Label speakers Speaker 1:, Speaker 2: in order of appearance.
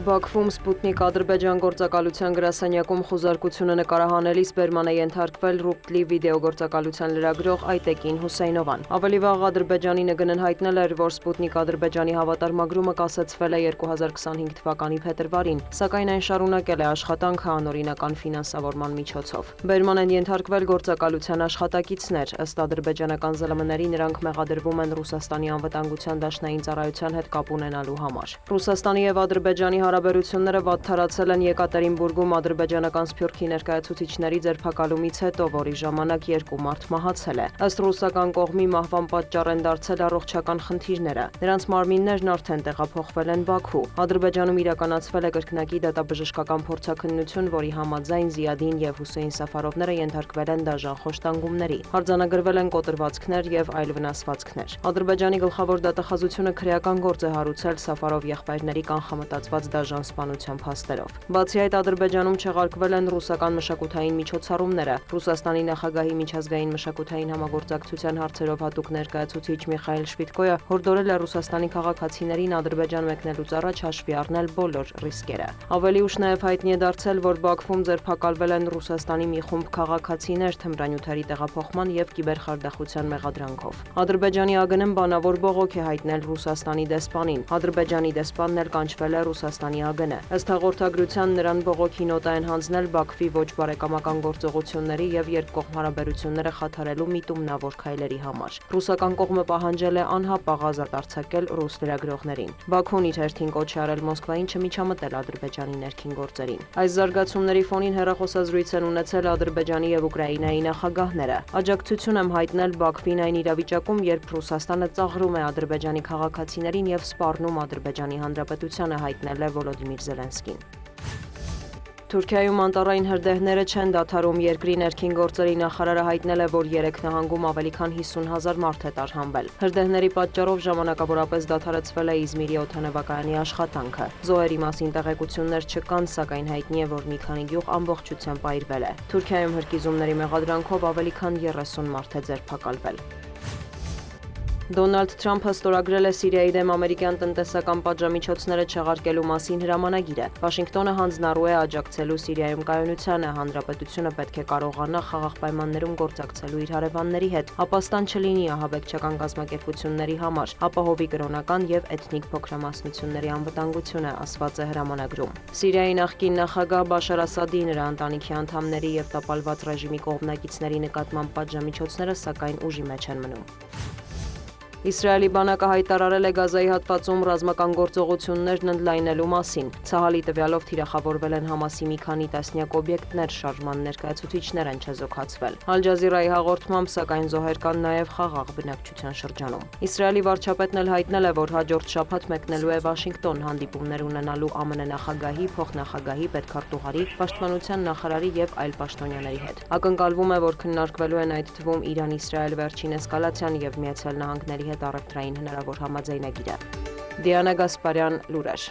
Speaker 1: Բաքվում Սպուտնիկ Ադրբեջան գործակալության գրասենյակում խուզարկությունը նկարահանելիս բերման է ենթարկվել Ռուպտլի վիդեոգործակալության լրագրող Այտեկին Հուսեյնովան։ Ավելի վաղ Ադրբեջանի ՆԳՆ-ն հայտնել էր, որ Սպուտնիկ Ադրբեջանի հավատարմագրումը կասեցվել է 2025 թվականի փետրվարին, սակայն այն շարունակել է աշխատանքը անօրինական ֆինանսավորման միջոցով։ Բերման են ենթարկվել գործակալության աշխատակիցներ, ըստ ադրբեջանական ԶԼՄ-ների նրանք մեղադրվում են Ռուսաստանի անվտանգության դաշնային ծառայության հետ կապ ունենալու համար։ Ռուսաստանի եւ Ադրբեջանի հարաբերությունները վատթարացել են Եկատերինբուրգում ադրբեջանական Սփյուռքի ներկայացուցիչների ձերբակալումից հետո, որի ժամանակ 2 մարդ մահացել է։ Ըստ ռուսական կողմի մահվան պատճառ են դարձել առողջական խնդիրները։ Նրանց մարմիններն արդեն տեղափոխվել են Բաքու։ Ադրբեջանում իրականացվել է կրկնակի դատաբժշկական փորձաքննություն, որի համաձայն Զիադին եւ Հուսեյն Սաֆարովները ենթարկվել են դաժան խոշտանգումների։ Արձանագրվել են կոտրվածքներ եւ այլ վնասվածքներ։ Ադրբեջանի գլխավոր դատախազությունը քրեական գործ է հարուցել Սաֆարով եղբայրների կանխամտածված դաժան սպանության փաստերով։ Բացի այդ, Ադրբեջանում չեղարկվել են ռուսական մշակութային միջոցառումները։ Ռուսաստանի նախագահի միջազգային մշակութային համագործակցության հարցերով հատուկ ներկայացուցիչ Միխայել Շվիդկոյը հորդորել է Ռուսաստանի քաղաքացիներին Ադրբեջան մեկնելուց առաջ հաշվի առնել բոլոր ռիսկերը։ Ավելի ուշ նաև հայտնի է դարձել, որ Բաքվում ձերբակալվել են Ռուսաստանի մի խումբ քաղաքացիներ թմրանյութերի տեղափոխման եւ կիբերխարդախության մեղադրանքով։ Ադրբեջանի ԱԳՆ-ն բանավոր բողոք է հայտնել Ռուսաստանի դեսպանին։ Ադրբեջանի դեսպանն էլ կանչվել է Ռուսաստանի ԱԳՆ-ը։ Ըստ հաղորդագրության նրան բողոքի նոտա են հանձնել Բաքվի ոչ բարեկամական գործողությունների եւ երկկողմ հարաբերությունները խաթարելու միտումնավոր քայլերի համար։ Ռուսական կողմը պահանջել է անհապաղ ազատ արձակել ռուս լրագրողներին։ Բաքուն իր հերթին կոչ է արել Մոսկվային չմիջամտել Ադրբեջանի ներքին գործերին։ Այս զարգացումների ֆոնին հեռախոսազրույց են ունեցել Ադրբեջանի եւ Ուկրաինայի նախագահները։ Աջակցություն եմ հայտնել Բաքվին այն իրավիճակում, երբ Ռուսաստանը ծաղրում է Ադրբեջանի քաղաքացիներին եւ սպառնում Ադրբեջանի Հանրապետությանը, հայտնել է Վոլոդիմիր Զելենսկին։ Թուրքիայում անտառային հրդեհները չեն դադարում։ Երկրի ներքին գործերի նախարարը հայտնել է, որ 3 նահանգում ավելի քան 50,000 մարդ է տարհանվել։ Հրդեհների պատճառով ժամանակավորապես դադարեցվել է Իզմիրի օդանավակայանի աշխատանքը։ Զոհերի մասին տեղեկություններ չկան, սակայն հայտնի է, որ մի քանի գյուղ ամբողջությամբ այրվել է։ Թուրքիայում հրկիզումների մեղադրանքով ավելի քան 30 մարդ է ձերբակալվել։ Դոնալդ Թրամփը ստորագրել է Սիրիայի դեմ ամերիկյան տնտեսական պատժամիջոցները չեղարկելու մասին հրամանագիրը։ Վաշինգտոնը հանձնառու է աջակցելու Սիրիայում կայունությանը, հանրապետությունը պետք է կարողանա խաղաղ պայմաններում գործակցելու իր հարևանների հետ, ապաստան չլինի ահաբեկչական կազմակերպությունների համար, ապահովի կրոնական եւ էթնիկ փոքրամասնությունների անվտանգությունը, ասված է հրամանագրում։ Սիրիայի նախկին նախագահ Բաշար Ասադի, նրա ընտանիքի անդամների եւ տապալված ռեժիմի կողմնակիցների նկատմամբ պատժամիջոցները սակայն ուժի մեջ են մնում։ Իսրայելի բանակը հայտարարել է Գազայի հատվածում ռազմական գործողություններն ընդլայնելու մասին։ Ցահալի տվյալով թիրախավորվել են Համասի մի քանի տասնյակ օբյեկտներ, շարժման ներկայացուցիչներ են չեզոքացվել։ Ալ Ջազիրայի հաղորդմամբ, սակայն զոհեր կան նաև խաղաղ բնակչության շրջանում։ Իսրայելի վարչապետն էլ հայտնել է, որ հաջորդ շաբաթ մեկնելու է Վաշինգտոն հանդիպումներ ունենալու ԱՄՆ նախագահի, փոխնախագահի, պետքարտուղարի, պաշտպանության նախարարի եւ այլ պաշտոնյաների հետ։ Ակնկալվում է, որ քննարկվելու են այդ թվում Իրան-Իսրայել վերջին էսկալացիան եւ Միացյալ Նահանգների հետ առևտրային հնարավոր համաձայնագիրը։ Դիանա Գասպարյան, լուրեր։